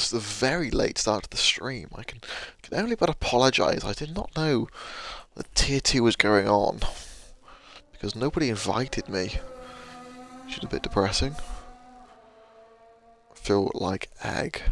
This is a very late start to the stream. I can only but apologise. I did not know that Tier 2 was going on. Because nobody invited me. Which is a bit depressing. I feel like egg.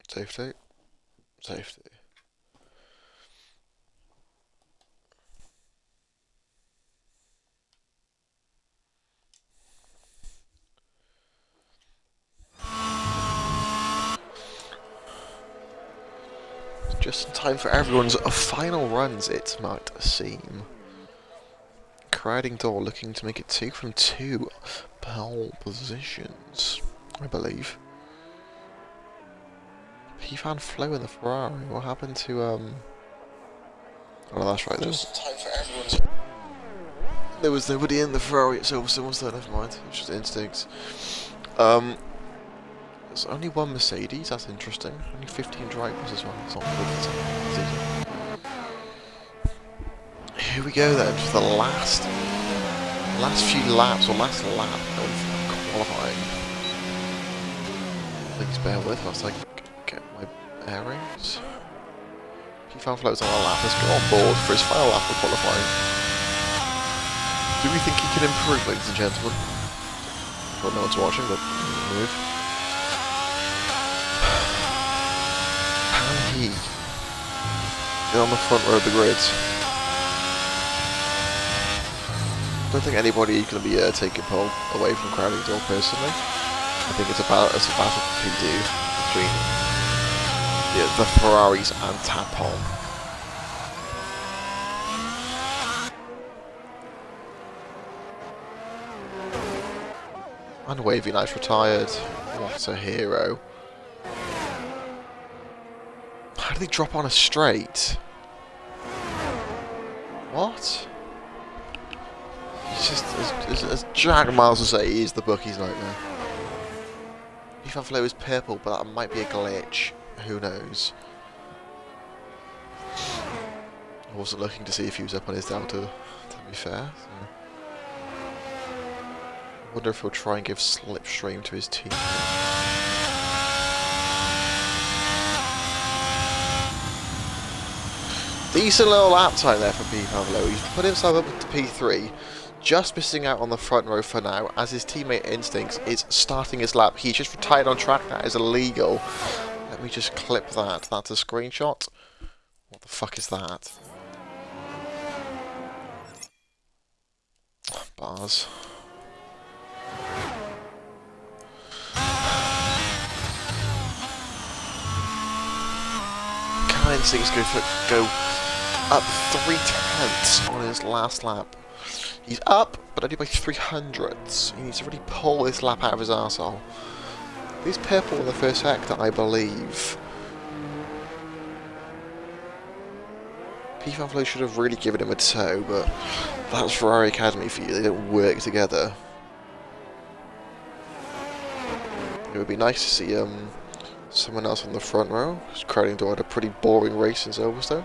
Safety. Safety. Just in time for everyone's final runs, it might seem. Crowding door looking to make it 2 from 2 pole positions, I believe. He found Flo in the Ferrari. What happened to Oh, that's right. There was nobody in the Ferrari at Silverstone, was there? Never mind. It's just instincts. There's only one Mercedes. That's interesting. Only 15 drivers as well. It's not good. Here we go then for the last few laps, or last lap of qualifying. Please bear with us. I get my bearings. P-Fan floats on our lap. Let's go on board for his final lap of qualifying. Do we think he can improve, ladies and gentlemen? Well, no one's watching, but move. Can he get on the front row of the grids? I don't think anybody is going to be taking pole away from crowding door personally. I think it's a battle for P2 between the Ferraris and Tapon. And Wavy Knight's retired. What a hero. How did he drop on a straight? What? He's just, as Jack Miles would say, he is the bookie's nightmare. P-Fan Flow is purple, but that might be a glitch. Who knows? I wasn't looking to see if he was up on his delta, to be fair. So. I wonder if he'll try and give slipstream to his team. Decent little lap time there for P-Fan Flow. He's put himself up to P3. Just missing out on the front row for now, as his teammate Instincts is starting his lap. He's just retired on track. That is illegal. Let me just clip that. That's a screenshot. What the fuck is that? Bars. Can Instincts go up 3/10 on his last lap? He's up, but only by 300ths. He needs to really pull this lap out of his arsehole. He's purple in the first sector, I believe. P-Fan Flow should have really given him a tow, but that's Ferrari Academy for you. They don't work together. It would be nice to see someone else on the front row. Crowding door had a pretty boring race in Silverstone.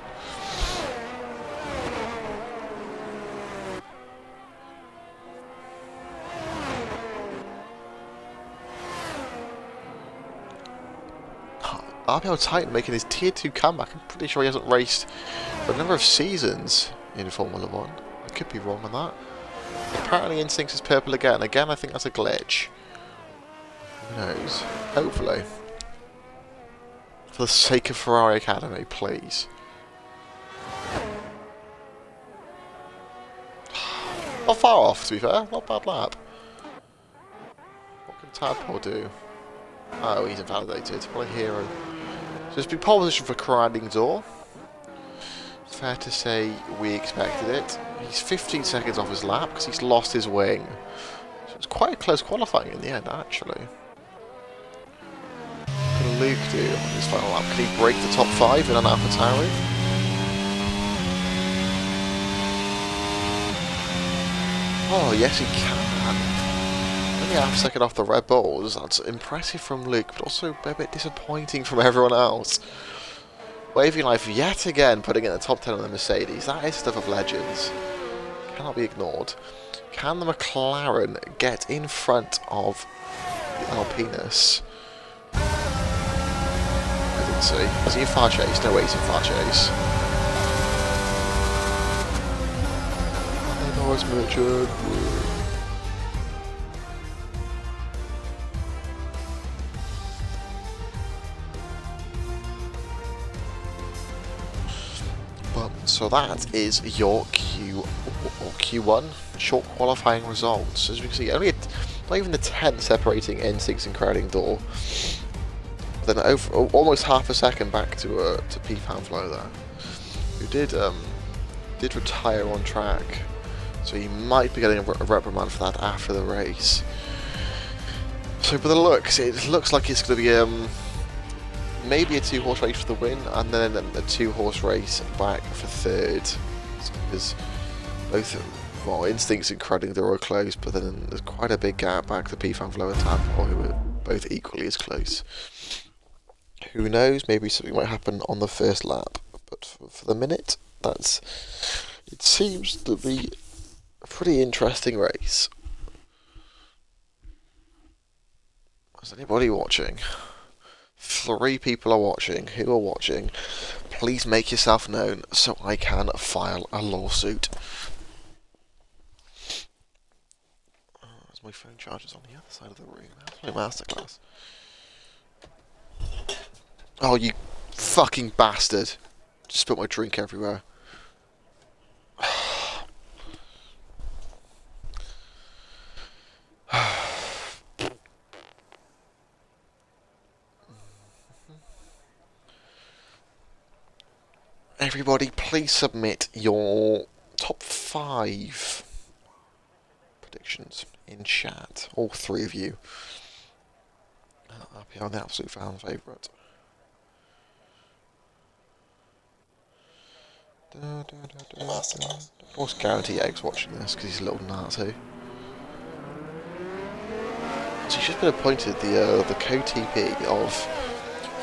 RPL Titan making his Tier 2 comeback. I'm pretty sure he hasn't raced for a number of seasons in Formula 1. I could be wrong on that. Apparently Instincts is purple again. Again, I think that's a glitch. Who knows? Hopefully. For the sake of Ferrari Academy, please. Not far off, to be fair. Not a bad lap. What can Tadpole do? Oh, he's invalidated. What a hero. So it's been pole position for Crowding Door. Fair to say we expected it. He's 15 seconds off his lap because he's lost his wing. So it's quite a close qualifying in the end, actually. Luke do on his final lap? Can he break the top 5 in an AlphaTauri? Oh, yes he can. Only half a second off the Red Bulls. That's impressive from Luke, but also a bit disappointing from everyone else. Waving Life yet again putting in the top 10 on the Mercedes. That is stuff of legends. Cannot be ignored. Can the McLaren get in front of the Alpinus? I think so. Is he in far chase? No way he's in far chase. Nice merchant. So that is your Q1 short qualifying results. As we can see, only not even the 10 separating N6 and crowding door. Then over almost half a second back to P Panflo there, who did retire on track. So he might be getting a reprimand for that after the race. So by the looks, it looks like it's going to be maybe a 2-horse race for the win, and then a 2-horse race back for third. Because both, well, Instincts and Crowding Door are close, but then there's quite a big gap back to P-Fan Flow and Tadpole, who are both equally as close. Who knows, maybe something might happen on the first lap, but for the minute, it seems to be a pretty interesting race. Is anybody watching? 3 people are watching. Who are watching? Please make yourself known so I can file a lawsuit. As my phone charger's on the other side of the room. How's my masterclass? Oh, you fucking bastard. Just spilled my drink everywhere. Everybody, please submit your top 5 predictions in chat. All 3 of you. RPL, the absolute fan favourite. Of course, guarantee Egg's watching this because he's a little Nazi. So he's just been appointed the co-TP of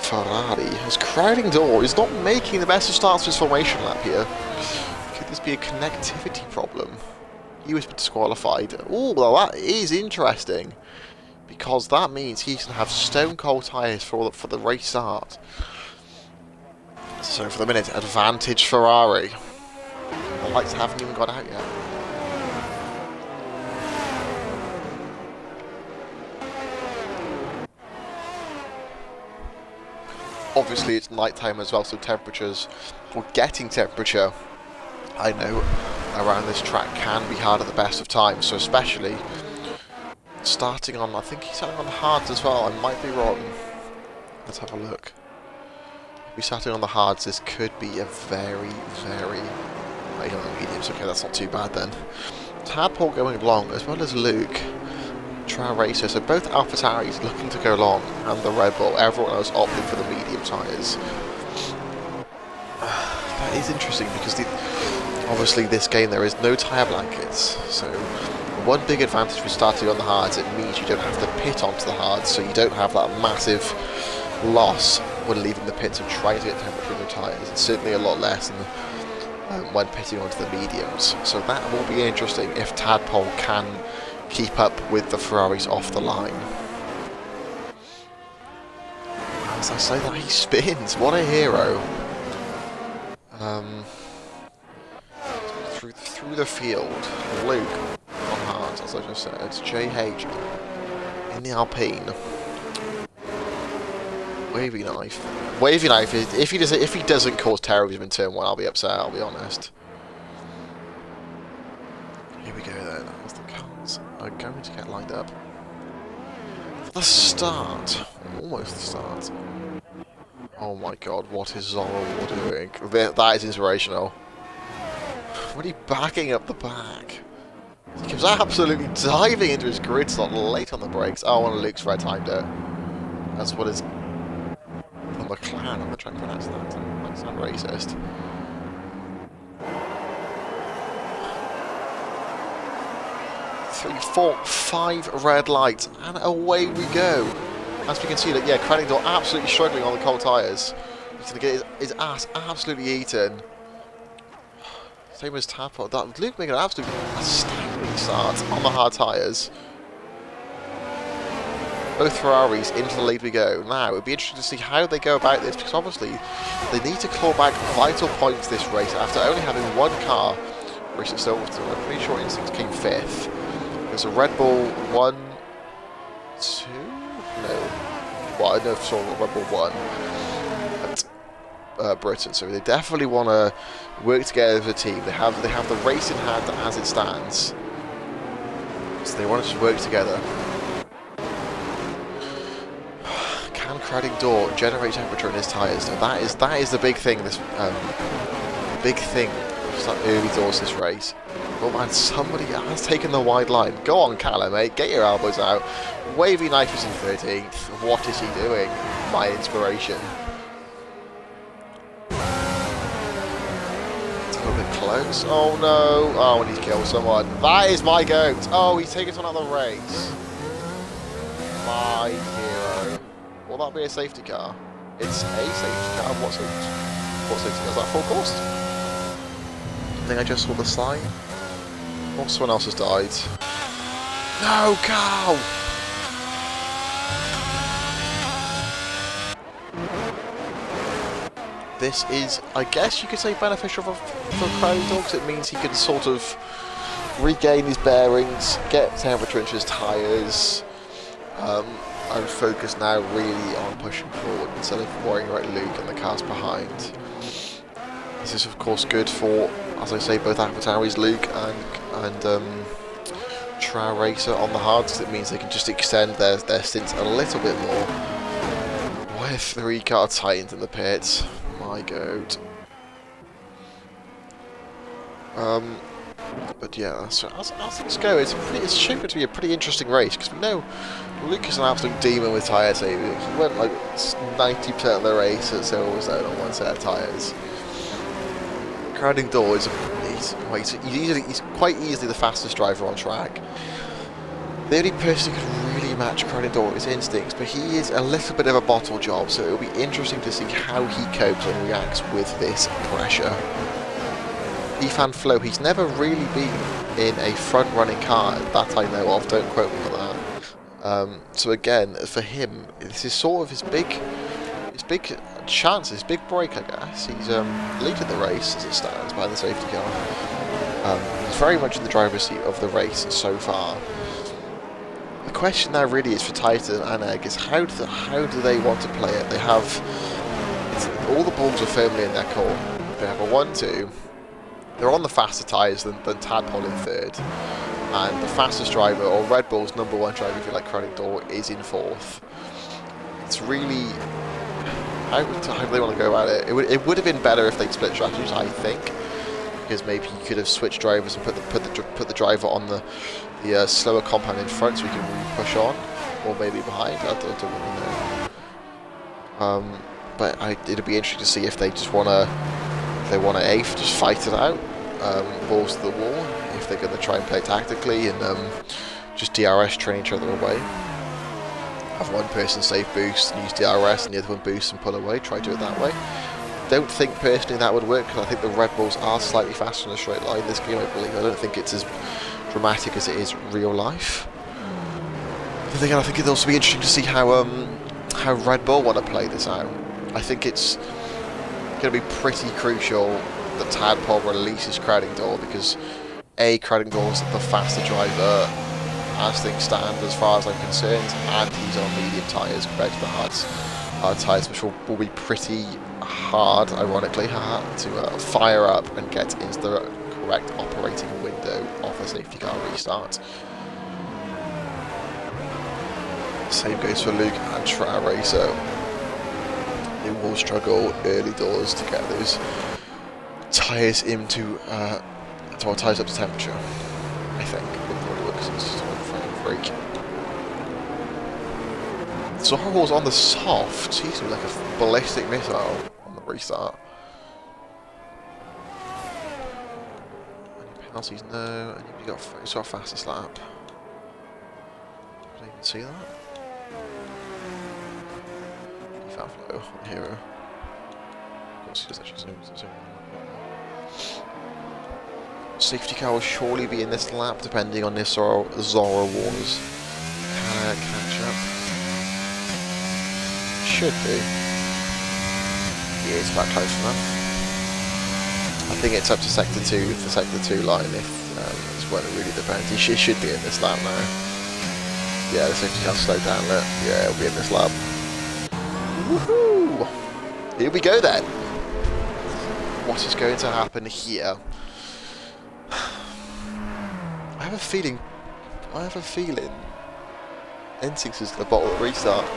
Ferrari. His crowding door is not making the best of starts for his formation lap here. Could this be a connectivity problem? He was disqualified. Oh, well, that is interesting, because that means he can have stone cold tyres for the race start. So for the minute, advantage Ferrari. The lights haven't even got out yet. Obviously it's night time as well, so temperatures, or getting temperature, I know, around this track can be hard at the best of times, so especially starting on, I think he's starting on the hards as well, I might be wrong. Let's have a look. If he's starting on the hards, this could be a very, very... on the mediums, okay, that's not too bad then. Tadpole going long, as well as Luke. Trial Racer, so both AlphaTauris looking to go long, and the Red Bull, everyone else opting for the medium tyres. That is interesting, because obviously this game there is no tyre blankets, so one big advantage with starting on the hards, it means you don't have to pit onto the hards, so you don't have that massive loss when leaving the pits and trying to get temperature in your tyres. It's certainly a lot less than when pitting onto the mediums, so that will be interesting if Tadpole can keep up with the Ferraris off the line. As I say that, he spins. What a hero! Through the field, Luke on hard, as I just said. JH in the Alpine. Wavy knife. Wavy knife. If he doesn't cause terrorism in turn 1, I'll be upset. I'll be honest. Here we go then. As the cars are going to get lined up for the start. Almost the start. Oh my god, what is Zorro doing? That is inspirational. What are you backing up the back? He comes absolutely diving into his grid slot late on the brakes. Oh, and Luke's red timed it. That's what is McLaren. I'm going to try and pronounce that. That's not racist. Three, four, 5 red lights, and away we go. As we can see, that Craddock absolutely struggling on the cold tyres. He's going to get his ass absolutely eaten. Same as Tadpole. Luke making an absolute astounding start on the hard tyres. Both Ferraris into the lead we go. Now, it would be interesting to see how they go about this, because obviously they need to claw back vital points this race after only having one car race at Silverstone. I'm pretty sure Instinct came 5th. There's a Red Bull 1, 2? No. Well, I know if I saw Red Bull 1 at Britain, so they definitely want to work together as a team. They have the race in hand as it stands, so they want to just work together. Can Groggerz generate temperature in his tyres? Now that is the big thing. This big thing. It's like early doors this race. Oh man, somebody has taken the wide line. Go on, Callum, mate. Get your elbows out. Wavy Nitrous in 13th. What is he doing? My inspiration. It's a little bit close. Oh no. Oh, and he's killed someone. That is my goat. Oh, he's taken someone out of the race. My hero. Will that be a safety car? It's a safety car. What safety car? Is that full course? I think I just saw the sign. Or someone else has died. No, cow! This is, I guess you could say, beneficial for Groggerz, because it means he can sort of regain his bearings, get temperature into his tyres, and focus now really on pushing forward instead of worrying about Luke and the cars behind. This is of course good for, as I say, both AlphaTauri's Luke and Trow Racer on the hards, because it means they can just extend their stints a little bit more. With 3 car Titans in the pits, my goat. But yeah, so as things go, it's shaping to be a pretty interesting race, because we know Luke is an absolute demon with tyre saving. He went like 90% of the race at Silverstone on one set of tyres. Groggerz he's quite easily the fastest driver on track. The only person who can really match Groggerz is Instincts, but he is a little bit of a bottle job, so it'll be interesting to see how he copes and reacts with this pressure. Ifan Flo, he's never really been in a front-running car, that I know of, don't quote me on that. So again, for him, this is sort of his big chance, his big break, I guess. He's leading the race as it stands by the safety car. He's very much in the driver's seat of the race so far. The question now really is for Titan and Egg is how do they want to play it? They have all the balls are firmly in their court. They have a 1-2. They're on the faster tyres than Tadpole in 3rd, and the fastest driver, or Red Bull's #1 driver, if you like, Groggerz, is in 4th. It's really how do they want to go about it? It would have been better if they'd split strategies, I think, because maybe you could have switched drivers and put the driver on the slower compound in front, so we can really push on, or maybe behind. I don't really know. But it'd be interesting to see if they just want to. If they want to just fight it out, balls to the wall, if they're going to try and play tactically and just DRS train each other away. Have one person save boost and use DRS and the other one boost and pull away, try to do it that way. Don't think personally that would work, because I think the Red Bulls are slightly faster in a straight line this game, I believe. I don't think it's as dramatic as it is real life. But again, I think it'll also be interesting to see how Red Bull want to play this out. I think it's going to be pretty crucial that Tadpole releases Groggerz, because Groggerz is the faster driver as things stand as far as I'm concerned, and he's on medium tyres compared to the hard tyres, which will be pretty hard, ironically, to fire up and get into the correct operating window of a safety car restart. Same goes for Luke and Trow Racer. They will struggle early doors to get those tyres into tyres up to temperature. I think it probably works. It's just a frame freak. Zora was on the soft. He's like a ballistic missile on the restart. Any penalties? No. And you got a fastest lap. Didn't even see that. Flow on Hero. Of course, he does actually zoom. Safety car will surely be in this lap, depending on this Zora Wars. Catch up. Should be. Yeah, it's about close enough. I think it's up to Sector 2, the Sector 2 line, if it's when it really depends. He should be in this lap now. Yeah, the safety car slowed down a bit. Yeah, it'll be in this lap. Woohoo! Here we go then. What is going to happen here? I have a feeling N6 is going to bottle the restart. I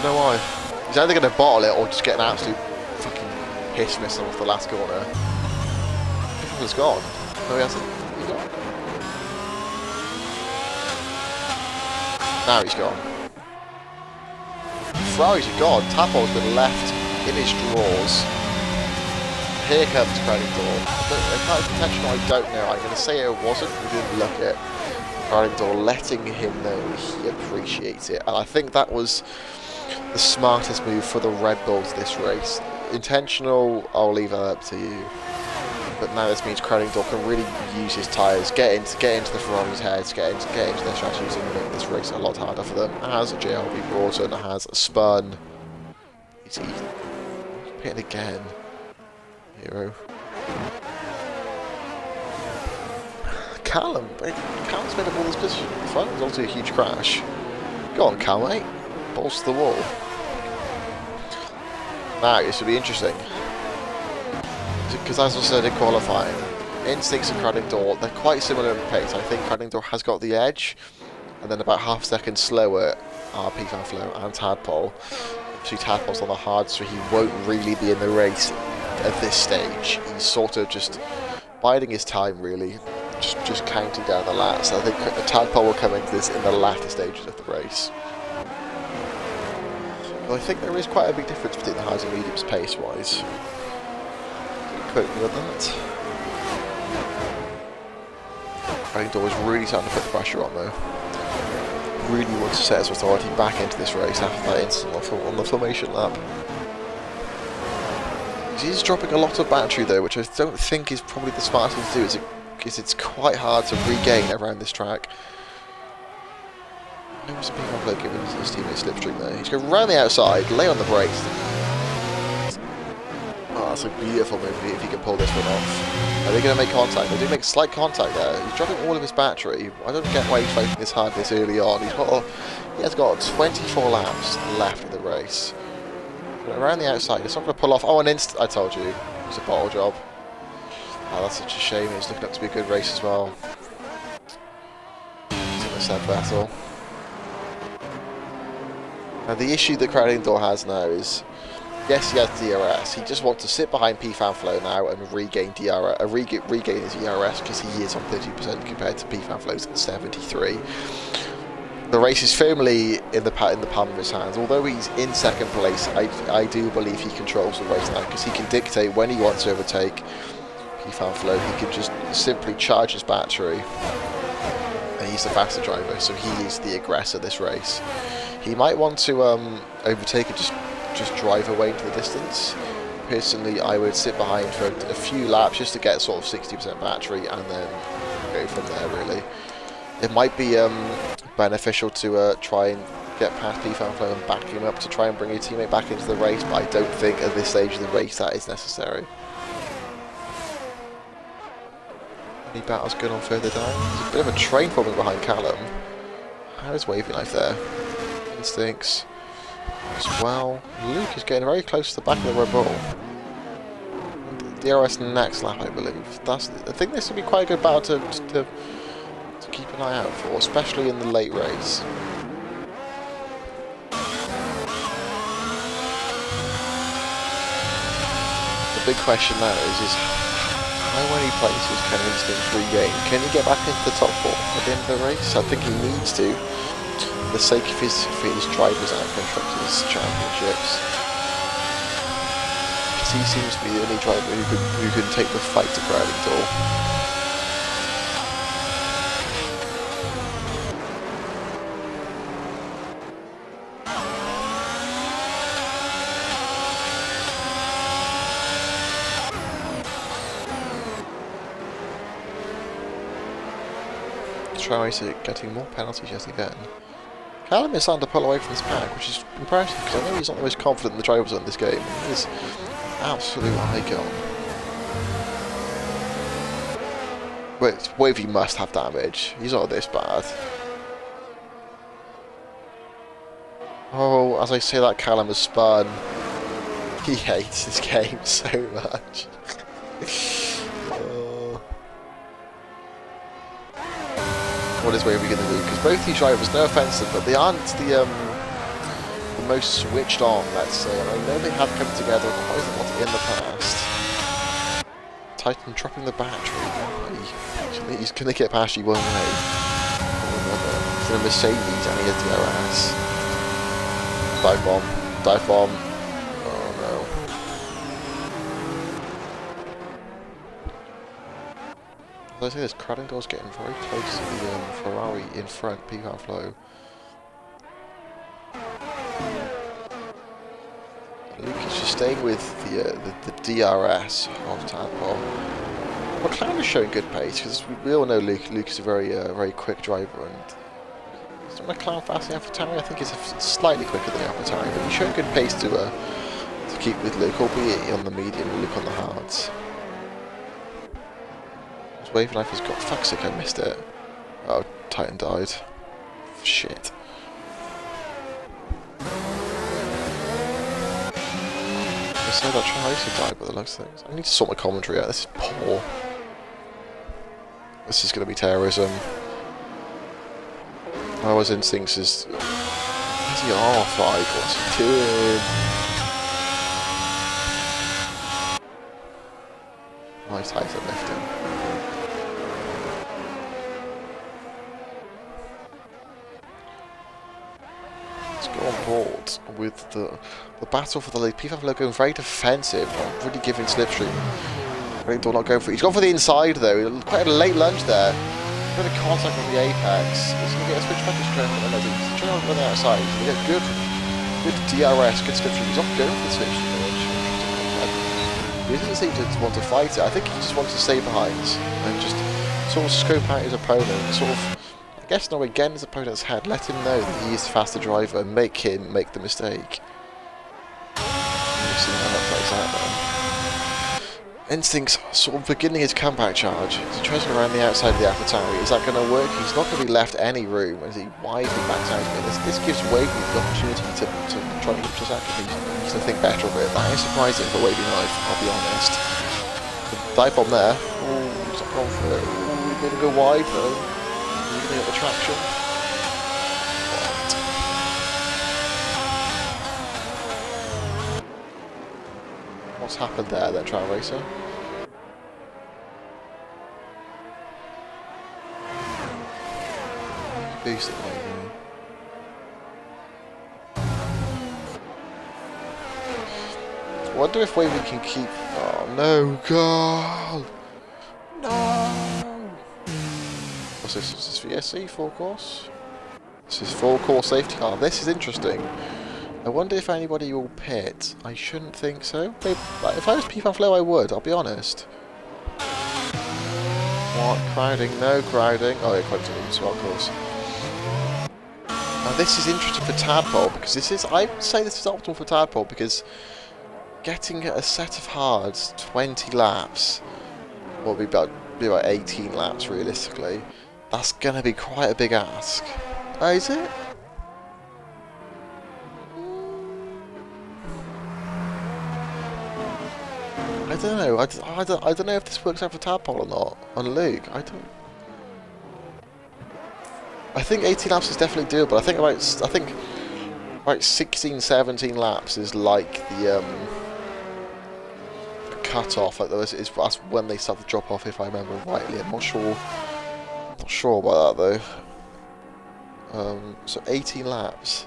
don't know why. He's either going to bottle it or just get an absolute fucking piss missile off the last corner. He's gone. No, he hasn't. He's gone. Now he's gone. Ferrari's are gone. Tapol's been left in his drawers. Here comes Groggerz. If that was intentional, I don't know. I'm going to say it wasn't. We didn't look at Groggerz letting him know he appreciates it. And I think that was the smartest move for the Red Bulls this race. Intentional, I'll leave that up to you. But now this means Groggerz can really use his tyres, get into the Ferrari's heads, get into their strategies and make this race a lot harder for them. As JLB Broughton has spun. He's pitting again. Hero. Callum's made up all this position. The front was also a huge crash. Go on, Cal, mate. Balls to the wall. Now, this will be interesting. Because as I said in qualifying, Instincts and Groggerz, they're quite similar in pace. I think Groggerz has got the edge, and then about half a second slower are P-Fan Flow and Tadpole. Obviously Tadpole's on the hard, so he won't really be in the race at this stage. He's sort of just biding his time, really, just counting down the laps. I think Tadpole will come into this in the latter stages of the race. But I think there is quite a big difference between the highs and mediums pace-wise. Quote me on that. Groggerz is really starting to put the pressure on though. Really wants to set his authority back into this race after that incident on the formation lap. He's dropping a lot of battery though, which I don't think is probably the smartest thing to do, because it's quite hard to regain around this track. Notice people giving his teammate slipstream there. He's going around the outside, lay on the brakes. Oh, that's a beautiful move if he can pull this one off. Are they going to make contact? They do make slight contact there. He's dropping all of his battery. I don't get why he's fighting this hard this early on. He has got 24 laps left of the race. But around the outside, it's not going to pull off. Oh, I told you. It's a bottle job. Oh, that's such a shame. It's looking up to be a good race as well. It's in a sad battle. Now, the issue that Groggerz has now is, yes, he has DRS. He just wants to sit behind P-Fan Flow now and regain DRS, regain his DRS, because he is on 30% compared to P-Fan Flow's at 73. The race is firmly in the palm of his hands. Although he's in second place, I do believe he controls the race now, because he can dictate when he wants to overtake P-Fan Flow. He can just simply charge his battery, and he's the faster driver, so he is the aggressor this race. He might want to overtake and just drive away into the distance. Personally, I would sit behind for a few laps just to get sort of 60% battery and then go from there, really. It might be beneficial to try and get past P-Fan Flow and back him up to try and bring your teammate back into the race, but I don't think at this stage of the race that is necessary. Any battles going on further down? There's a bit of a train forming behind Callum. How's Wavy Life there? Instincts as well. Luke is getting very close to the back of the Red Bull. DRS next lap, I believe. I think this will be quite a good battle to keep an eye out for, especially in the late race. The big question now is how many places can Instincts regain? Can he get back into the top 4 at the end of the race? I think he needs to. for the sake of his drivers and constructors championships. Because he seems to be the only driver who can take the fight to crowding door. Tries to getting more penalties yet again. Callum is starting to pull away from this pack, which is impressive because I know he's not the most confident in the drivers in this game. He's absolute icon. Wait, Wavy must have damage. He's not this bad. Oh, as I say that, Callum has spun. He hates this game so much. What is Wavy going to do? Because both these drivers, no offence to them, but they aren't the most switched on, let's say. And I know they have come together quite a lot in the past. Titan dropping the battery. Actually, he's going to get past you one way. He's in a Mercedes and he has DRS. Dive bomb. Dive bomb. Oh no. As I say this, crowding door's getting very close to the Ferrari in front, P-Car Flow. Luke is just staying with the DRS of Tadpole. McLaren is showing good pace because we all know Luke is a very quick driver, and is McLaren fast enough for Tauri? I think he's slightly quicker than Tauri, but he's showing good pace to keep with Luke, albeit on the medium and Luke on the hards. Wavy Life has got... Fuck's sake, I missed it. Oh, Titan died. Shit. I said that Tracer died by the looks of things. I need to sort my commentary out. This is poor. This is going to be terrorism. Power's instincts is... Where's he off? Like, what's he doing? Nice Titan lifting. On board with the battle for the lead. P5 going very defensive, not really giving slipstream. Raytor not going for it. He's gone for the inside though. Quite a late lunge there. A bit of contact on the apex. He's going to get a switch back to strength. He's trying to run the outside. He's going to get good DRS, good slipstream. He's not going for the slipstream. He doesn't seem to want to fight it. I think he just wants to stay behind and just sort of scope out his opponent. Sort of, I guess, no, again his opponent's head, let him know that he is the faster driver and make him make the mistake. We'll see how that plays out then. Instinct's sort of beginning his comeback charge. He's trying to go around the outside of the AlphaTauri. Is that going to work? He's not going to be left any room as he widely backs out of it. This gives Wavy the opportunity to try and look to second. He's to think better of it. That is surprising for Wavy Knife, I'll be honest. The dive bomb there. Oh, he's not gone for it. Oh, he's going to go wide though. Looking at the traction. What's happened there then, Trial Racer? Boost it maybe. I wonder if Wavy can keep... Oh no, God! No! What's this? Is this VSC, full course? This is full course safety car. This is interesting. I wonder if anybody will pit. I shouldn't think so. If I was P5 Flow, I would, I'll be honest. What? Crowding? No crowding. Oh, yeah, crowding's on the swell course. Now, this is interesting for Tadpole, because this is... I would say this is optimal for Tadpole, because getting a set of hards, 20 laps, will be about 18 laps, realistically. That's going to be quite a big ask. Oh, is it? I don't know. I don't know if this works out for Tadpole or not on Luke. I think 18 laps is definitely doable. I think about 16, 17 laps is like the cut off. Like that's when they start to drop off, if I remember rightly. I'm not sure. Not sure about that though. So 18 laps.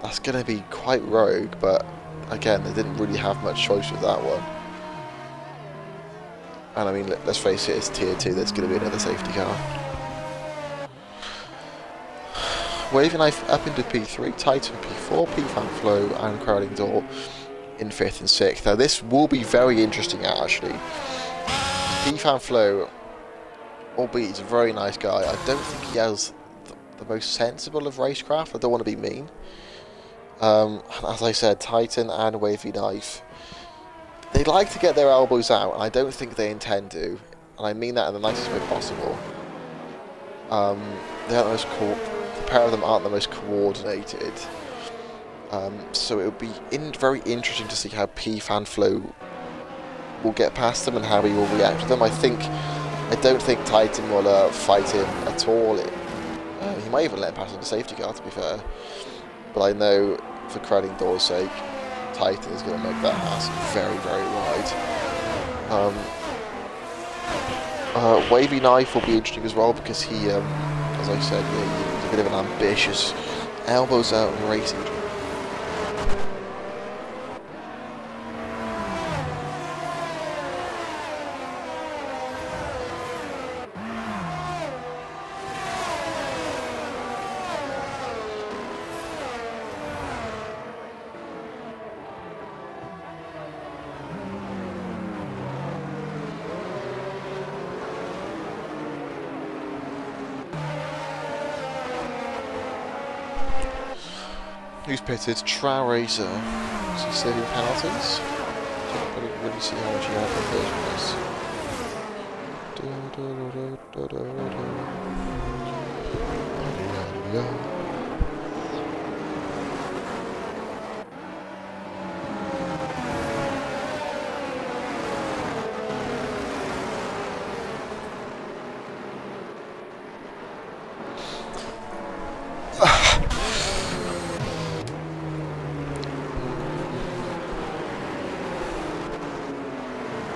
That's going to be quite rogue, but again, they didn't really have much choice with that one. And I mean, let's face it, it's tier 2, there's going to be another safety car. Wavy Knife up into P3, Titan P4, P-Fan Flow and Crowding Door in 5th and 6th. Now this will be very interesting actually. P-Fan Flow, albeit he's a very nice guy, I don't think he has the most sensible of racecraft. I don't want to be mean. As I said, Titan and Wavy Knife, they like to get their elbows out, and I don't think they intend to, and I mean that in the nicest way possible. They aren't the most the pair of them aren't the most coordinated, so it would be very interesting to see how P-Fan Flow will get past them and how he will react to them. I don't think Titan will fight him at all. He might even let him pass on the safety car, to be fair. But I know, for Crowding Door's sake, Titan is going to make that pass very, very wide. Wavy Knife will be interesting as well, because he, as I said, he's a bit of an ambitious, elbows out and racing. Who's pitted? Trow Racer. Is he saving penalties? I don't really see how much he had in the first place.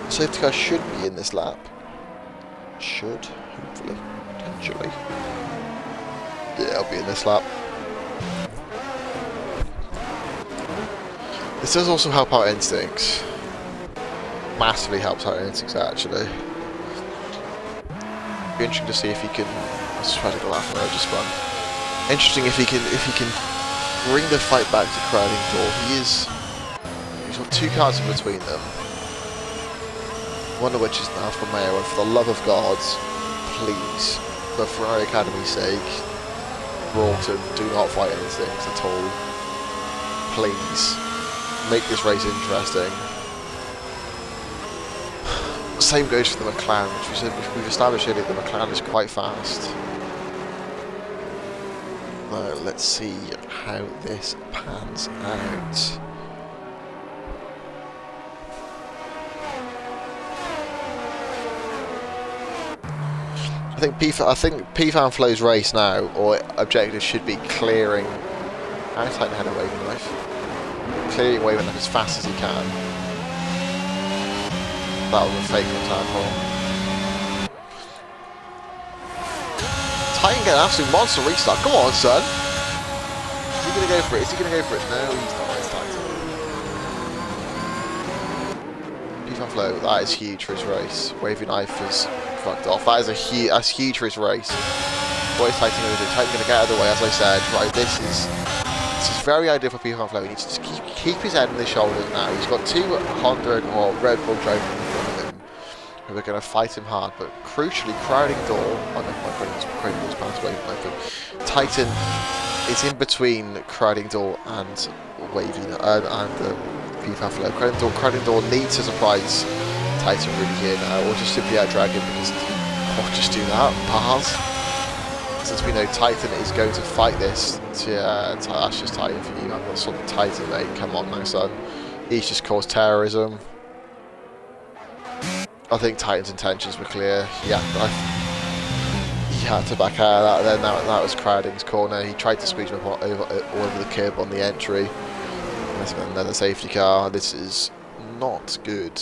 Safety car should be in this lap. Should, hopefully, potentially. Yeah, I'll be in this lap. This does also help out Instincts. Massively helps out Instincts, actually. Be interesting to see if he can. Let's try to go off the road just spun. Interesting if he can bring the fight back to Crowding Door. He's got 2 cars in between them. One of which is an Alfa Romeo, and for the love of God, please, for Ferrari Academy's sake, Broughton, do not fight anything at all. Please, make this race interesting. Same goes for the McLaren, which we've established earlier, the McLaren is quite fast. Let's see how this pans out. I think P-Fan Flow's race now, or objective, should be clearing. How tight ahead of Wavy Knife? Clearing Wavy Knife as fast as he can. That was a fake time for. Titan get an absolute monster restart. Come on, son. Is he gonna go for it? Is he gonna go for it? No, he's not. It's Titan. P-Fan Flow, that is huge for his race. Wavy Knife is fucked off. That is that's huge for his race. What is Titan going to do? Titan going to get out of the way, as I said. Right, this is very ideal for P-Fan Flow. He needs to keep his head on his shoulders now. He's got 2 Honda or Red Bull drivers in front of him who are going to fight him hard. But crucially, Crowding Door. Oh no, my Crowding Door's passed away. Titan is in between Crowding Door and Wavy and P-Fan Flow. Crowding Door needs to surprise Titan really here now, or just simply out-drag him, because just do that, pass. Since we know Titan is going to fight this, that's just Titan for you. I'm not sort of Titan, mate. Come on now, son. He's just caused terrorism. I think Titan's intentions were clear. Yeah, he had to back out of that. Then that was Crowding's corner. He tried to squeeze him over the curb on the entry. That's another safety car. This is not good.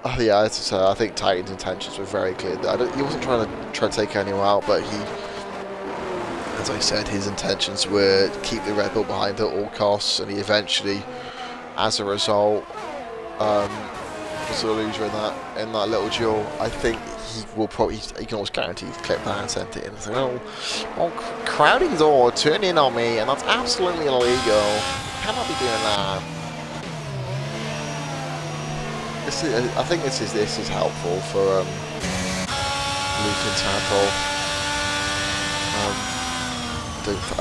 Yeah, as I said, I think Titan's intentions were very clear. He wasn't trying to take anyone out, but he, as I said, his intentions were to keep the Red Bull behind at all costs, and he eventually, as a result, was the loser in that little duel. I think he can almost guarantee he's clipped that and sent it in. So, crowding door, turn in on me, and that's absolutely illegal. Cannot be doing that. I think this is helpful for Luke and Tadpole.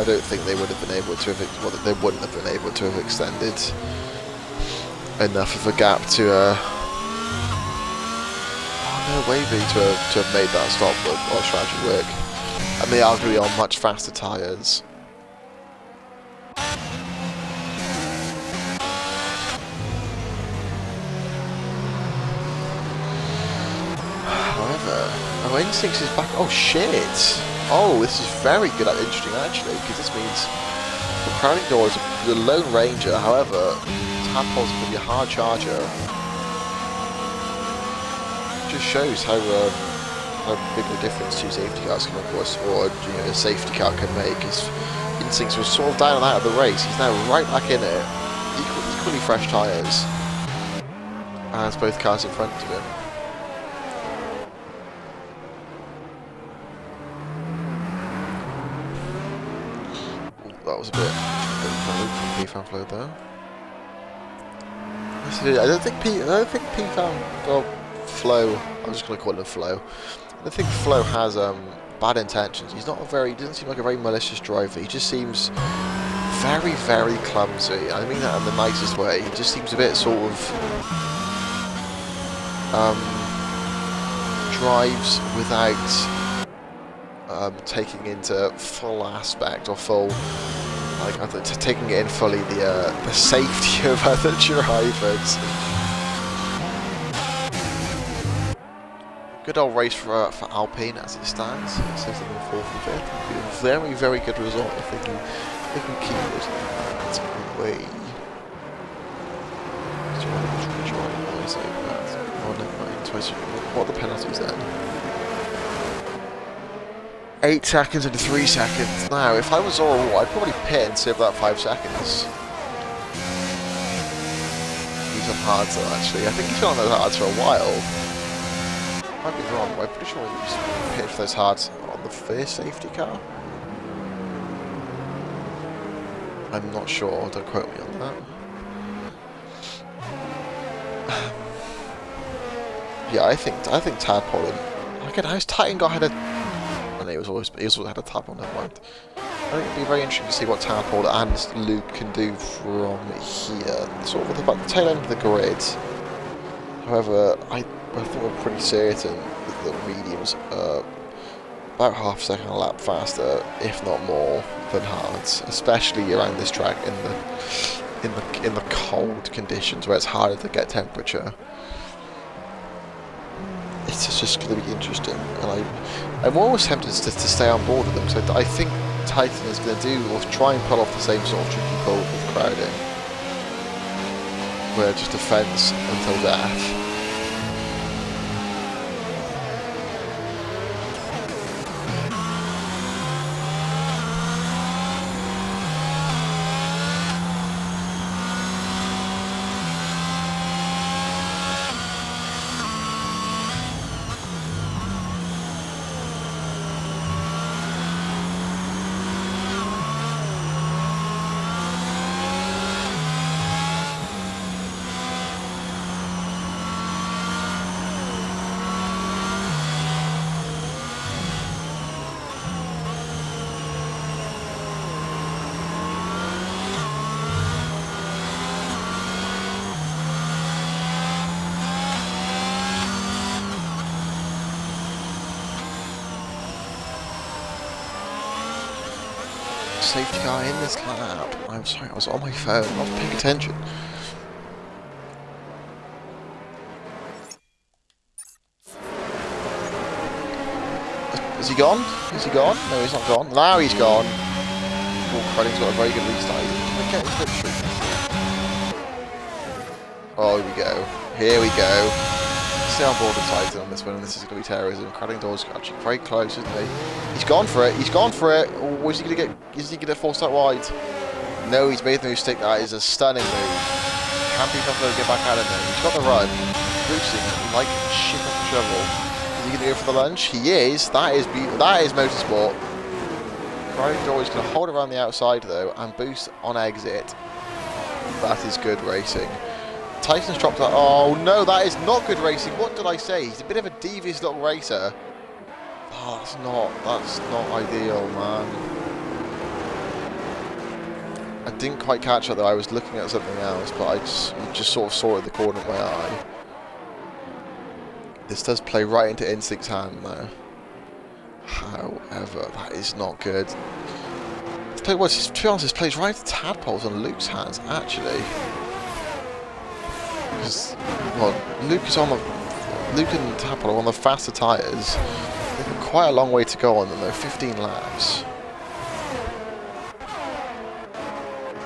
I don't think they would have been able to have. They wouldn't have been able to have extended enough of a gap to. No way to have made that stop, but our strategy work. And they are going to be on much faster tyres. However, our Instincts is back. Oh shit! Oh, this is very good and interesting actually, because this means the crowding door is the Lone Ranger. However, Tadpole's going to be a hard charger. Just shows how big a difference two safety cars can, of course, or a safety car can make. His Instincts was sort of down and out of the race. He's now right back in it, equally fresh tyres, as both cars in front of him. Ooh, that was a bit from P-Fan Flow there. I don't think P-Fan. Well, Flo, I'm just going to call him Flo. I don't think Flo has bad intentions. He doesn't seem like a very malicious driver. He just seems very, very clumsy. I mean that in the nicest way. He just seems a bit sort of drives without taking into full aspect or full, taking it in fully the safety of other drivers. Good old race for Alpine as it stands. It says them in 4th and 5th. It'll be a very, very good result if they can keep it that way. What are the penalties then? 8 seconds into 3 seconds. Now, if I was Zoro, I'd probably pit and save that 5 seconds. Use some hards though, actually. I think he's been on those hards for a while. Might be wrong, but I'm pretty sure he used to pit for those hards on the first safety car. I'm not sure, don't quote me on that. Yeah, I think Tadpole and again, how's Titan got had a he also had a tap on that mind. I think it'd be very interesting to see what Tadpole and Luke can do from here. Sort of about the tail end of the grid. However, I think we're pretty certain that the mediums are about half a second a lap faster, if not more, than hards, especially around this track in the cold conditions where it's harder to get temperature. It's just going to be interesting, and I'm always tempted to stay on board with them. So I think Titan is going to do or try and pull off the same sort of tricky pull with crowding, where just defense until death. Safety car in this lap. I'm sorry, I was on my phone, I was paying attention. Is he gone? Is he gone? No, he's not gone. Now he's gone. Oh, Redding's got a very good restart. He's going to get his slipstream. Oh, here we go. Here we go. stay on board with Titan on this one, and this is going to be terrorism. Groggerz actually very close, isn't he? He's gone for it. He's gone for it. Or is he going to get? Is he going to force that wide? No, he's made the move stick. That is a stunning move. Can't be confident to get back out of there. He's got the run. Boosting like shit off the shovel. Is he going to go for the lunge? He is. That is beautiful. That is motorsport. Groggerz is going to hold around the outside though and boost on exit. That is good racing. Titan's dropped that. Oh no, that is not good racing. What did I say? He's a bit of a devious little racer. Oh, that's not ideal, man. I didn't quite catch it though. I was looking at something else, but I just sort of saw it in the corner of my eye. This does play right into Instinct's hand though. However, that is not good. To tell you what, to be honest, this plays right into Tadpole's and Luke's hands actually. Because, well, Luke and Tadpole are on the faster tyres. They've got quite a long way to go on them though, 15 laps.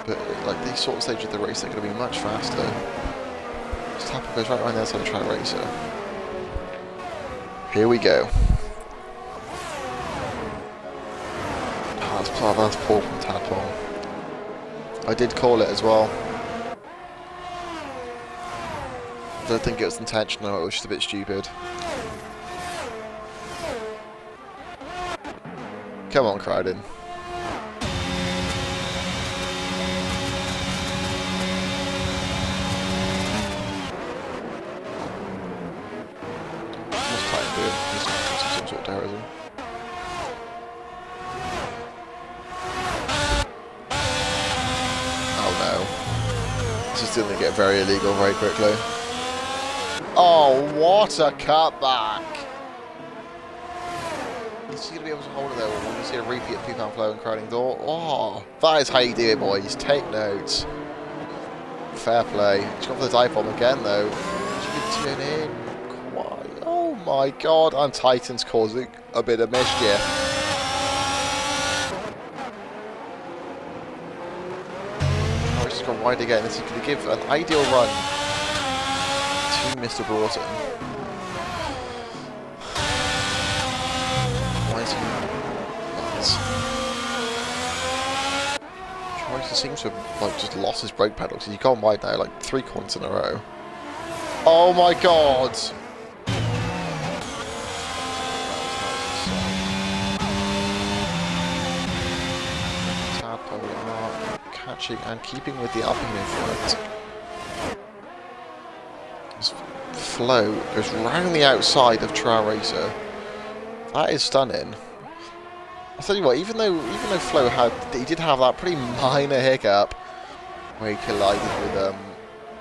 But like these sort of stages of the race, they're going to be much faster. Tadpole goes right around the outside of Track Racer. Here we go. Oh, that's poor from Tadpole. I did call it as well. I don't think it was intentional, it was just a bit stupid. Come on, Crowden. What's Titan doing? He's some sort of terrorism. Oh no. This is going to get very illegal very quickly. Oh, what a cutback! Is he going to be able to hold it there? We're going to see a repeat of £2 flow and crowding door. Oh, that is how you do it, boys. Take notes. Fair play. He's gone for the dive bomb again, though. He's going to turn in. Quite. Oh my god. And Titan's causing a bit of mischief. Oh, he's just gone wide again. This is going to give an ideal run Mr. Broughton. Why is he not? He seems to have like just lost his brake pedal because he's gone wide now like 3 corners in a row. Oh my god! Tadpole are catching and keeping with the Alpine in front. Flow goes round the outside of Track Racer. That is stunning. I'll tell you what, even though Flow he did have that pretty minor hiccup where he collided with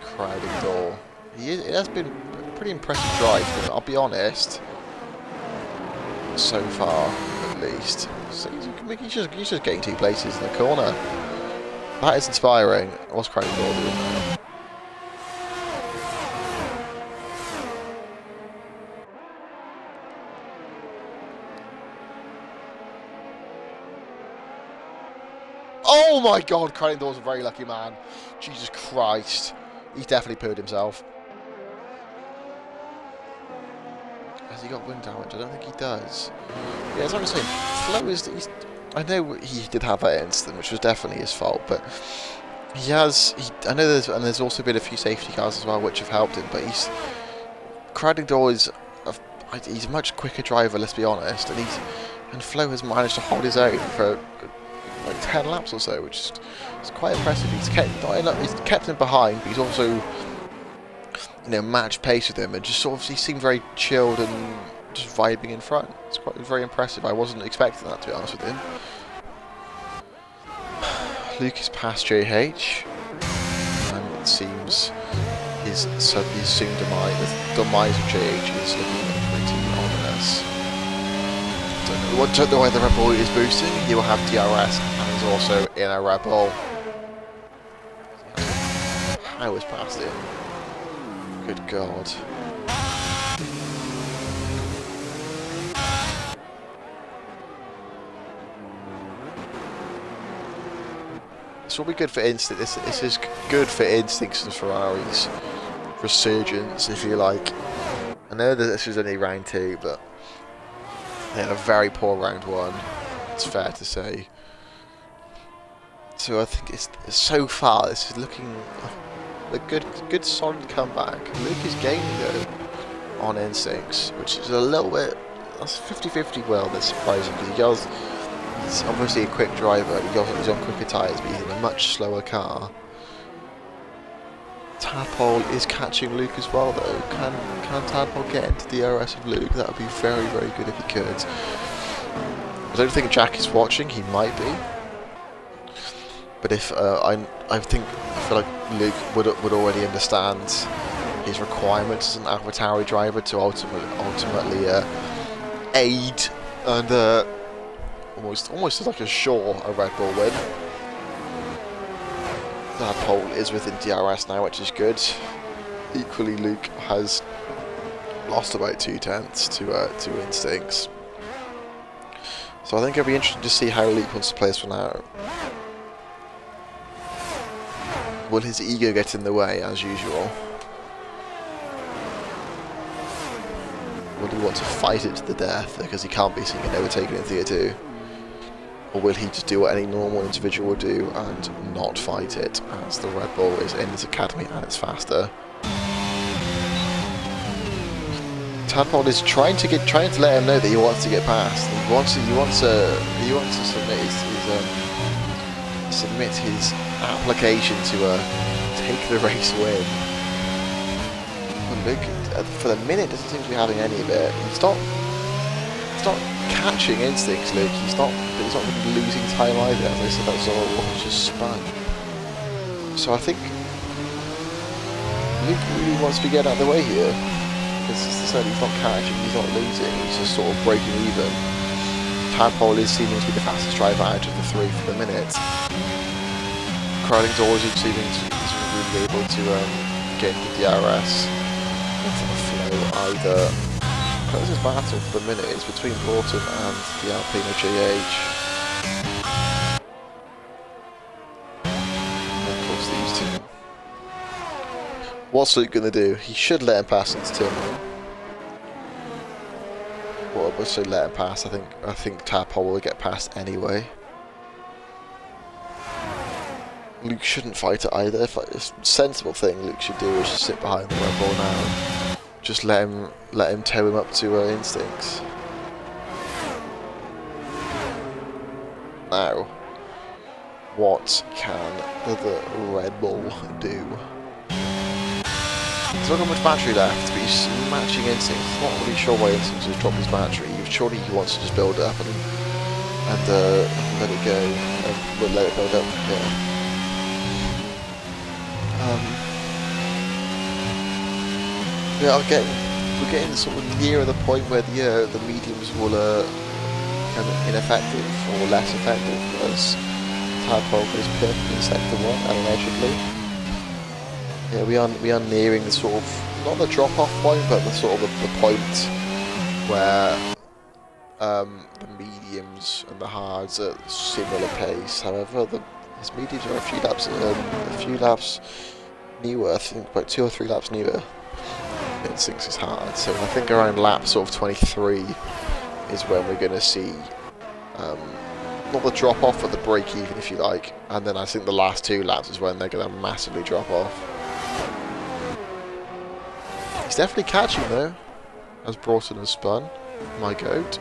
Crowding Door. It has been a pretty impressive drive, but I'll be honest. So far, at least. So he's just getting 2 places in the corner. That is inspiring. What's Crowding Door doing now? Oh my god, Crowding Door's a very lucky man. Jesus Christ. He's definitely pooed himself. Has he got wind damage? I don't think he does. Yeah, as I was saying, Flo is... I know he did have that incident, which was definitely his fault, but he has... I know there's also been a few safety cars as well, which have helped him, but Crowding Door is... he's a much quicker driver, let's be honest, and Flo has managed to hold his own for like 10 laps or so, which is quite impressive. He's kept him behind, but he's also, you know, matched pace with him, and just sort of he seemed very chilled and just vibing in front. It's very impressive. I wasn't expecting that, to be honest with him. Luke is past JH, and it seems his soon demise of JH is looking pretty ominous. Don't know why the Red Bull is boosting. He will have DRS, and he's also in a Red Bull. How is past him? Good God. This will be good for Instinct. This is good for Instinct's and Ferrari's resurgence, if you like. I know that this was only round 2, but they had a very poor round 1. It's fair to say. So I think it's so far this is looking like a good solid comeback. Luke is gaining though on instincts, which is a little bit, that's 50-50 well, that's surprising because he's obviously a quick driver, he's on quicker tyres, but he's in a much slower car. Tadpole is catching Luke as well though. Can Tadpole get into the DRS of Luke? That would be very, very good if he could. I don't think Jack is watching, he might be. But if I feel like Luke would already understand his requirements as an AlphaTauri driver to ultimately aid and almost like assure a Red Bull win. That pole is within DRS now, which is good. Equally, Luke has lost about 2/10 to instincts. So I think it'll be interesting to see how Luke wants to play this one out. Will his ego get in the way, as usual? Will he want to fight it to the death because he can't be seen and overtaken in Tier 2? Or will he just do what any normal individual would do and not fight it, as the Red Bull is in his academy and it's faster? Tadpole is trying to let him know that he wants to get past. He wants to submit his application to take the race win. But Luke, for the minute, doesn't seem to be having any of it. He's not catching instincts, Luke. He's not really losing time either. As I said, that's all just spun. So I think Luke really wants to get out of the way here. Because he's not catching, he's not losing, he's just sort of breaking even. Tadpole is seeming to be the fastest driver out of the 3 for the minute. Crowding's always seeming to be able to get into DRS. Into the flow either. Closest battle for the minute is between Broughton and the Alpino JH. And of course these two. What's Luke going to do? He should let him pass into turn 1. Well, I would say let him pass. I think Tadpole will get past anyway. Luke shouldn't fight it either. If a sensible thing Luke should do is just sit behind the Red Bull now. Just let him tow him up to instincts. Now, what can the Red Bull do? He's not got much battery left, but he's matching instincts. He's not really sure why instincts has dropped his battery. Surely he wants to just build it up and let it go, and let it build up. Yeah. We're getting sort of nearer the point where the mediums will become ineffective or less effective as Tadpole goes perfectly in sector 1 allegedly. Yeah, we are nearing the sort of, not the drop-off point, but the sort of the point where the mediums and the hards are at similar pace. However, his mediums are a few laps newer. I think about 2 or 3 laps newer. Instincts is hard, so I think around lap sort of 23 is when we're going to see not the drop off, but the break even, if you like. And then I think the last 2 laps is when they're going to massively drop off. He's definitely catching though, as Broughton has spun. My goat.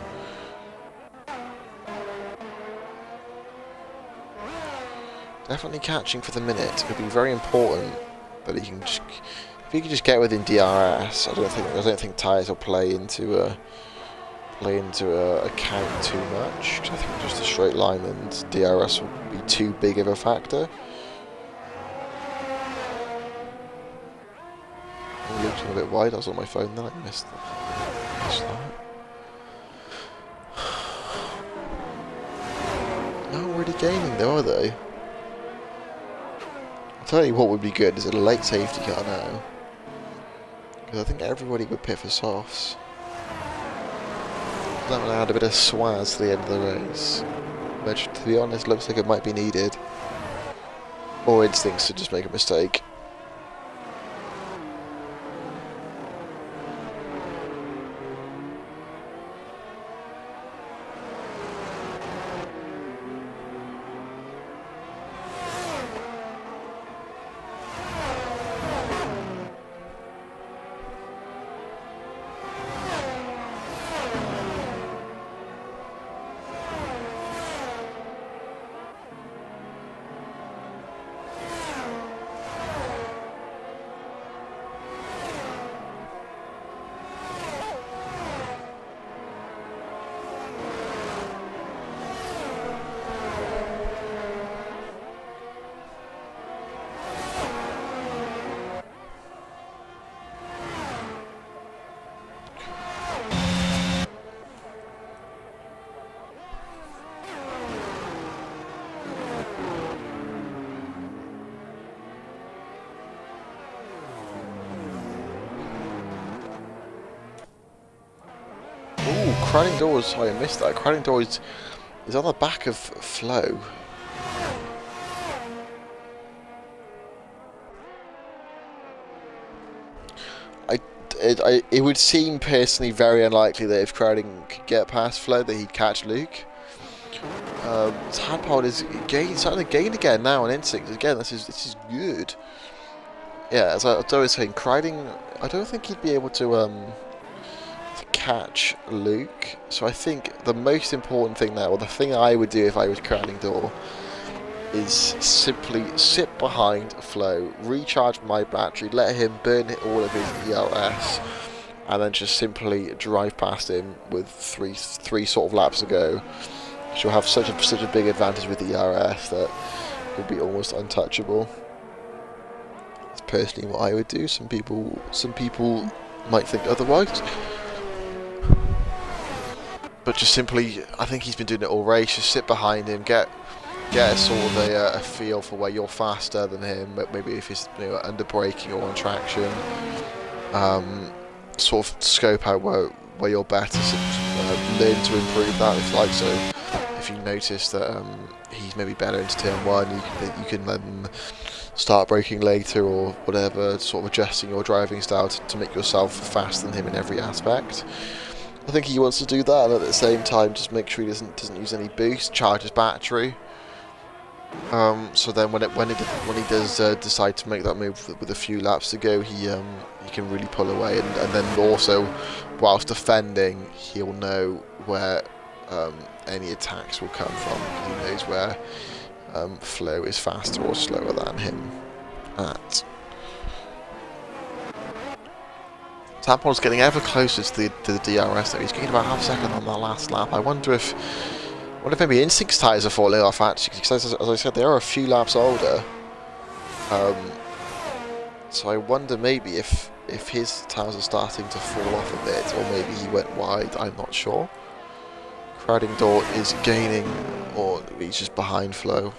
Definitely catching for the minute. It would be very important that he can just, if he could just get within DRS. I don't think tyres will play into a count too much. I think just a straight line and DRS will be too big of a factor. I looked a bit wide. I was on my phone then. I missed that. Not already gaining though, are they? I'll tell you what would be good is a late safety car now. Because I think everybody would pit for softs. That would add a bit of swaz to the end of the race. Which, to be honest, looks like it might be needed. Or instincts to just make a mistake. Crowding Door is... Oh, I missed that. Crowding Door is on the back of Flo. It would seem personally very unlikely that if Crowding could get past Flo that he'd catch Luke. Tadpole is starting to gain again now on Instinct. Again, this is good. Yeah, as I was saying, Crowding, I don't think he'd be able to catch Luke. So I think the most important thing now, or the thing I would do if I was Crowding Door, is simply sit behind Flo, recharge my battery, let him burn all of his ERS, and then just simply drive past him with three sort of laps to go. She'll have such a big advantage with the ERS that he'll be almost untouchable. That's personally what I would do. Some people might think otherwise. But just simply, I think he's been doing it all race. Just sit behind him, get a sort of a feel for where you're faster than him. Maybe if he's under braking or on traction. Sort of scope out where you're better. Learn to improve that if you like. So if you notice that he's maybe better into turn 1, you can then start braking later or whatever. Sort of adjusting your driving style to make yourself faster than him in every aspect. I think he wants to do that, and at the same time just make sure he doesn't use any boost, charge his battery. So then when he does decide to make that move with a few laps to go, he can really pull away, and then also whilst defending, he'll know where any attacks will come from. He knows where Flo is faster or slower than him at. Tadpole's getting ever closer to the DRS though. He's getting about half a second on that last lap. I wonder if maybe Instinct's tyres are falling off actually, because as I said, they are a few laps older. So I wonder maybe if his tyres are starting to fall off a bit, or maybe he went wide, I'm not sure. Crowding Door is gaining, or he's just behind Flo.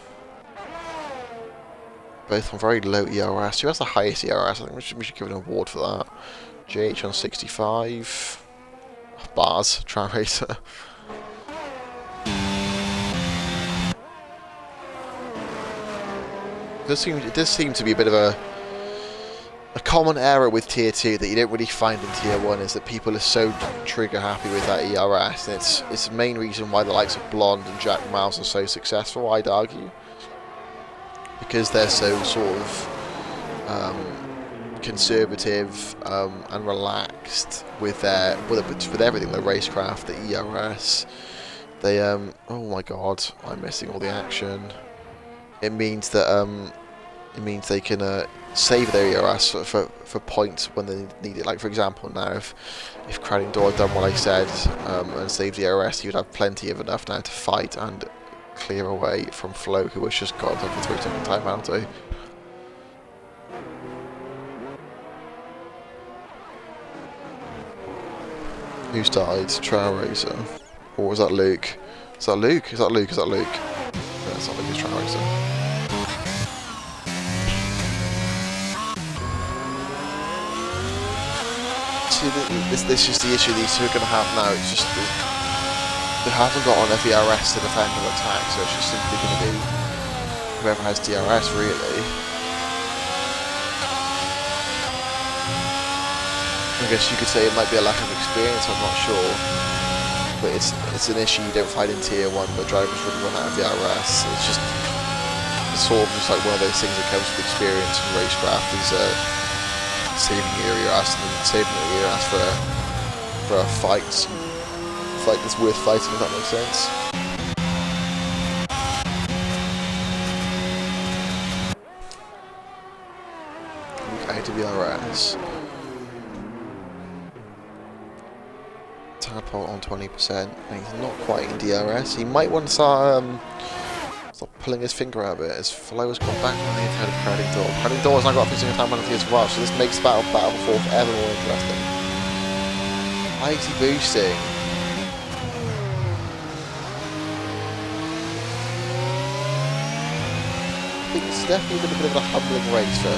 Both on very low ERS. Who has the highest ERS? I think we should give an award for that. JH on 65. Bars, Tram Racer. It does seem to be a bit of a common error with Tier 2 that you don't really find in Tier 1, is that people are so trigger happy with that ERS, and it's the main reason why the likes of Blonde and Jack Miles are so successful, I'd argue. Because they're so sort of conservative and relaxed with everything, their racecraft, the ERS. They oh my god, I'm missing all the action. It means that they can save their ERS for points when they need it. Like for example, now if Crowding Door had done what I said and saved the ERS, he would have plenty of enough now to fight and clear away from Flo, who has just got up for 3-second time penalty. Who started? Trail Racer. Or was that Luke? Is that Luke? Is that Luke? Is that Luke? No, it's not Luke, it's Trail Racer. See, this is the issue these two are going to have now. It's just they haven't got enough ERS to defend or attack, so it's just simply going to be whoever has DRS, really. I guess you could say it might be a lack of experience, I'm not sure. But it's an issue you don't find in Tier 1, where drivers wouldn't run out of DRS. It's sort of just like one of those things that comes with experience and racecraft, is saving your ERS and then saving your ERS for a fight that's worth fighting, if that makes sense. Out of ERS. Tadpole on 20%, and he's not quite in DRS. He might want to start pulling his finger out of it, as Flo has gone back on the inside of Crowding Door. Crowding Door has now got a fixing time penalty as well, so this makes Battle for 4th ever more interesting. Why is he boosting? I think it's definitely been a bit of a humbling race for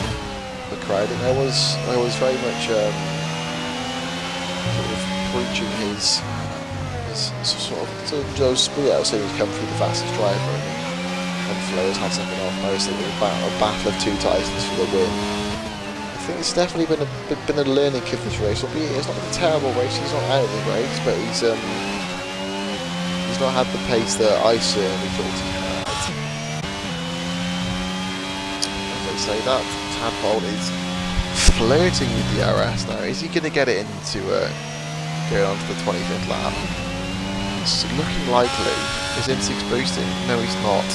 Crowding. I was very much sort of preaching his So Joe Spiel saying he's come through the fastest driver, and Flo's had something off. I was thinking a battle of two Titans for the win. I think it's definitely been a learning curve this race. Albeit it's not been a terrible race. He's not out of the race, but he's not had the pace that I certainly thought he had. As I say, that Tadpole is flirting with the RS now. Is he going to get it into going on to the 25th lap? It's looking likely. Is instincts boosting? No, he's not.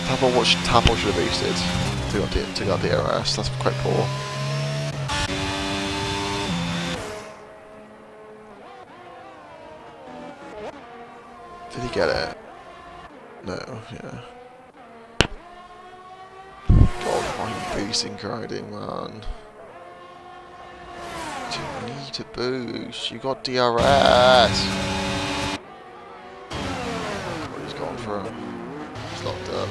Tadpole should have boosted to get the RS. That's quite poor. Did he get it? No, yeah. God, why are you boosting riding, man? You need to boost. You got DRS. Oh, he's gone for him. He's locked up.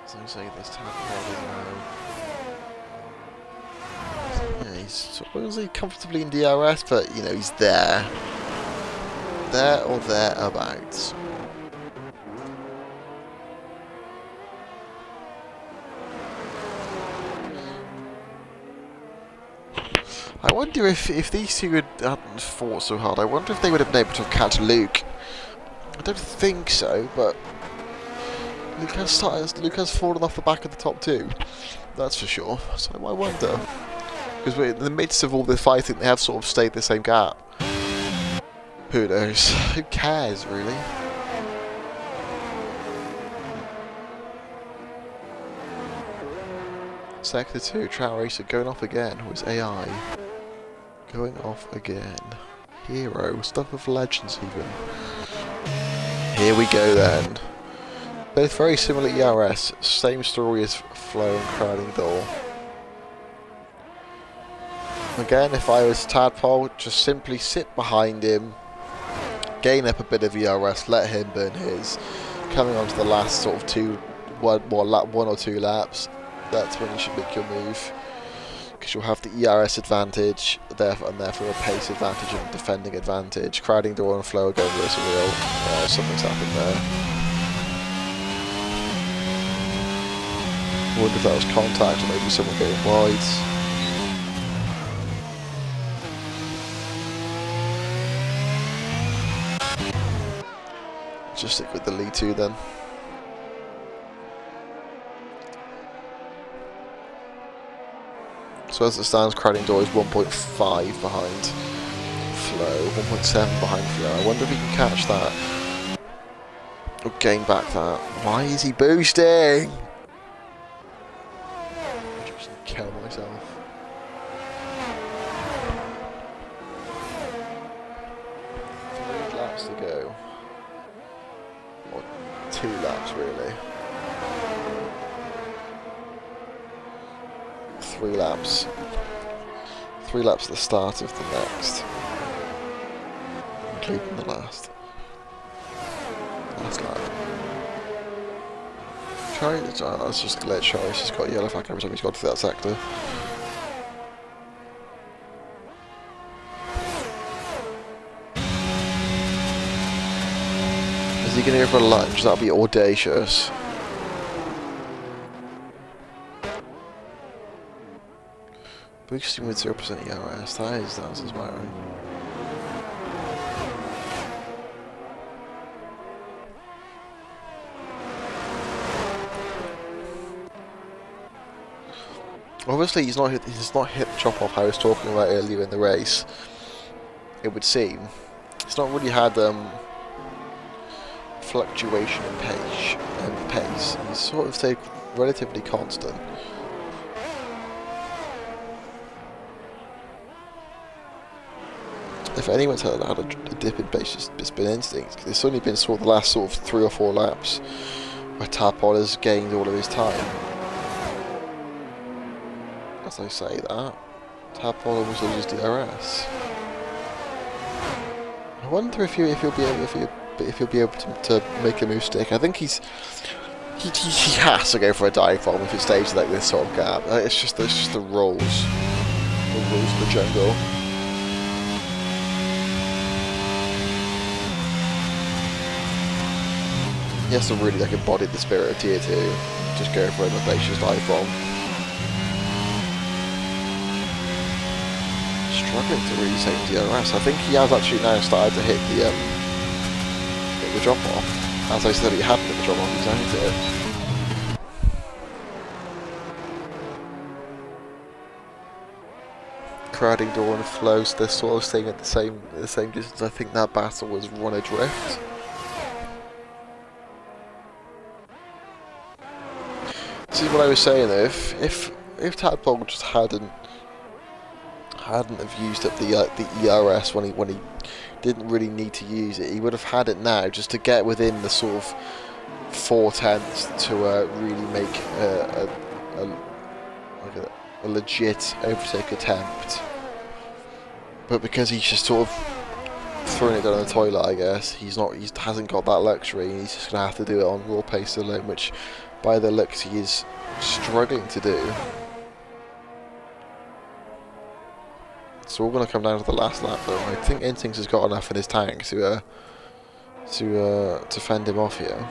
As I say, this time yeah, he's supposedly comfortably in DRS, but you know, he's there. There or thereabouts. I wonder if these two hadn't fought so hard, I wonder if they would have been able to catch Luke. I don't think so, but Luke has fallen off the back of the top two. That's for sure. So I wonder. Because we're in the midst of all the fighting, they have sort of stayed the same gap. Who knows? Who cares, really? Sector 2, Trout Racer going off again. Who is AI? Going off again. Hero. Stuff of legends, even. Here we go, then. Both very similar ERS. Same story as Flo and Crowding Door. Again, if I was Tadpole, just simply sit behind him, gain up a bit of ERS, let him burn his. Coming on to the last sort of one or two laps, that's when you should make your move. Because you'll have the ERS advantage, and therefore a pace advantage and defending advantage. Crowding Door and Flo are going wheel to wheel. Oh, something's happened there. I wonder if that was contact or maybe someone going wide. Just stick with the lead two then. So as it stands, Crowding Door is 1.5 behind Flo, 1.7 behind Flo. I wonder if he can catch that. Or gain back that. Why is he boosting? I'm just gonna kill myself. Three laps to go. Or 2 laps really. 3 laps. 3 laps at the start of the next. Including the last lap. That's just glitch. He's just got a yellow flag every time he's got to that sector. Is he going to go for a lunge? That'll be audacious. Boosting with 0% ERS, that's inspiring. Obviously he's not hit the chop off I was talking about earlier in the race. It would seem. He's not really had fluctuation in pace. He's sort of stayed relatively constant. If anyone's had a dip in pace, it's been Instinct. It's only been sort of the last sort of 3 or 4 laps where Tadpole has gained all of his time. As I say that, Tadpole almost loses DRS. I wonder if he'll be able to make a move stick. I think he's he has to go for a dive bomb if it stays like this sort of gap. It's just the rules of the jungle. He has to really like embody the spirit of tier 2. Just go for an audacious dive bomb. Struggling to really take DRS. I think he has actually now started to hit the drop off. As I said, he hadn't hit the drop off, he's now hit it. Crowding door and flows, they're sort of staying at the same distance. I think that battle was run adrift. This is what I was saying though. If Tadpole just hadn't have used up the ERS when he didn't really need to use it, he would have had it now just to get within the sort of 4/10 to really make a legit overtake attempt. But because he's just sort of throwing it down the toilet, I guess he hasn't got that luxury. He's just gonna have to do it on raw pace alone, which by the looks he is struggling to do. It's all going to come down to the last lap though. I think Instincts has got enough in his tank to fend him off here.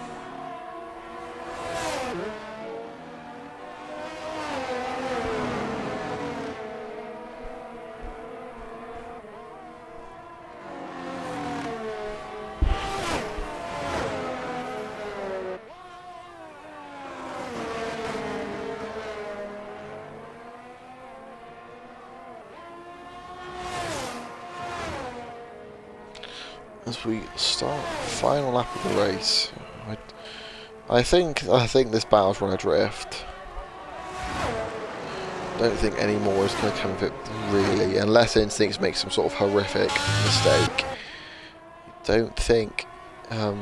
As we start final lap of the race, I think this battle's run adrift. Don't think any more is going to come of it really, unless Instincts make some sort of horrific mistake. Don't think Tadpole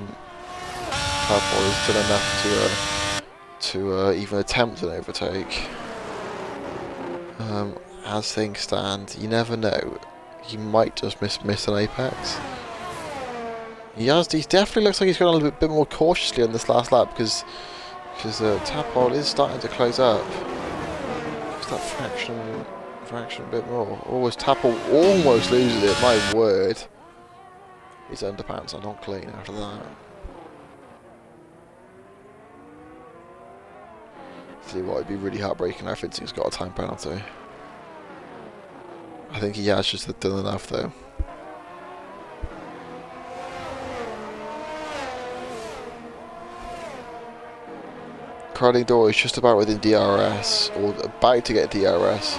has done enough to even attempt an overtake. As things stand, you never know. He might just miss an apex. He definitely looks like he's going a little bit more cautiously on this last lap because Tadpole is starting to close up. Just that fraction a bit more. Almost Tadpole almost loses it. My word, his underpants are not clean after that. See what, it'd be really heartbreaking if Instinct's got a time penalty. I think he has just done enough though. Crowding door is just about within DRS, or about to get DRS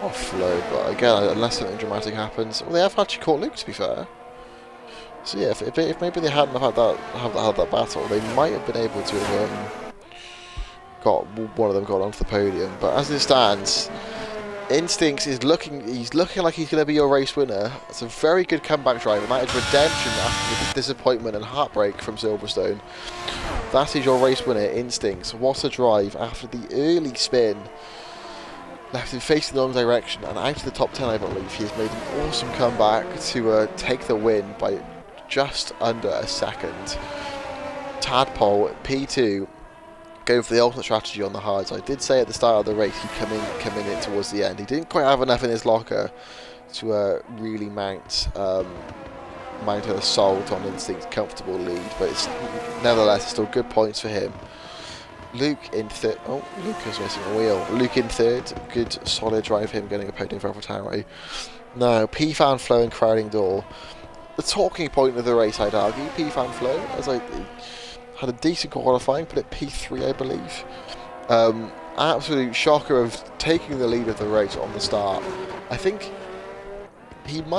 offload, but again, unless something dramatic happens, well, they have actually caught Luke, to be fair. So yeah, if maybe they hadn't had that battle, they might have been able to have got one of them got onto the podium. But as it stands, Instincts is looking like he's going to be your race winner. It's a very good comeback drive, and that is redemption after the disappointment and heartbreak from Silverstone. That is your race winner, Instincts. What a drive after the early spin. Left him facing the wrong direction and out of the top 10, I believe. He has made an awesome comeback to take the win by just under a second. Tadpole, P2, go for the ultimate strategy on the hards. I did say at the start of the race he'd come in it towards the end. He didn't quite have enough in his locker to really mount an assault on Instinct's comfortable lead, but it's nevertheless still good points for him. Luke in third. Oh, Luke is missing a wheel. Luke in third. Good solid drive for him, getting a podium for AlphaTauri. Now, P-Fan Flow and Crowding Door. The talking point of the race, I'd argue. P-Fan Flow, as I had a decent qualifying, put at P3, I believe. Absolute shocker of taking the lead of the race on the start. I think he'd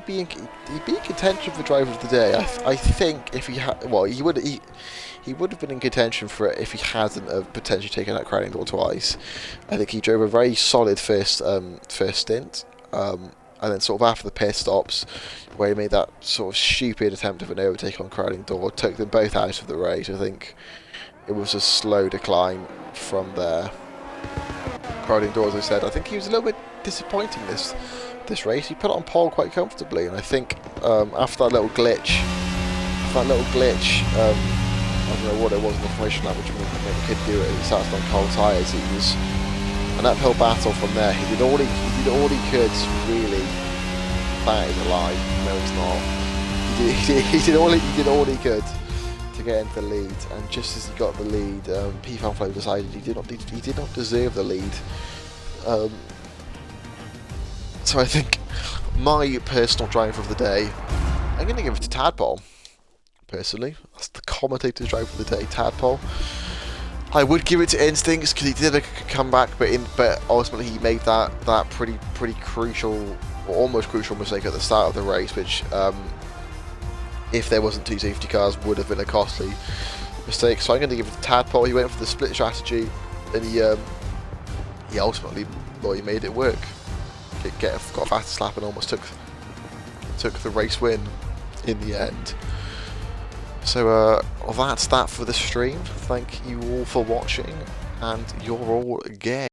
be in contention for driver of the day. I think if he had, well, he would have been in contention for it if he hadn't have potentially taken that Crowding Door twice. I think he drove a very solid first stint, and then sort of after the pit stops, where he made that sort of stupid attempt of an overtake on Crowding Door, took them both out of the race. I think it was a slow decline from there. Crowding Door, as I said, I think he was a little bit disappointing this race. He put it on pole quite comfortably, and I think after that little glitch I don't know what it was in the formation lap which made the kid do it. He started on cold tyres. It was an uphill battle from there. He did all he could, really. That is a lie. No, it's not. He did all he could to get into the lead, and just as he got the lead, P-Fan Flow decided he did not deserve the lead. So I think my personal driver of the day, I'm going to give it to Tadpole. Personally, that's the commentator's driver of the day, Tadpole. I would give it to Instincts because he did a comeback, but ultimately he made that pretty crucial, or almost crucial mistake at the start of the race, which if there wasn't 2 safety cars would have been a costly mistake. So I'm going to give it to Tadpole. He went for the split strategy, and he ultimately, well, he made it work. Got a fastest lap and almost took the race win in the end. So that's that for the stream. Thank you all for watching, and you're all gay.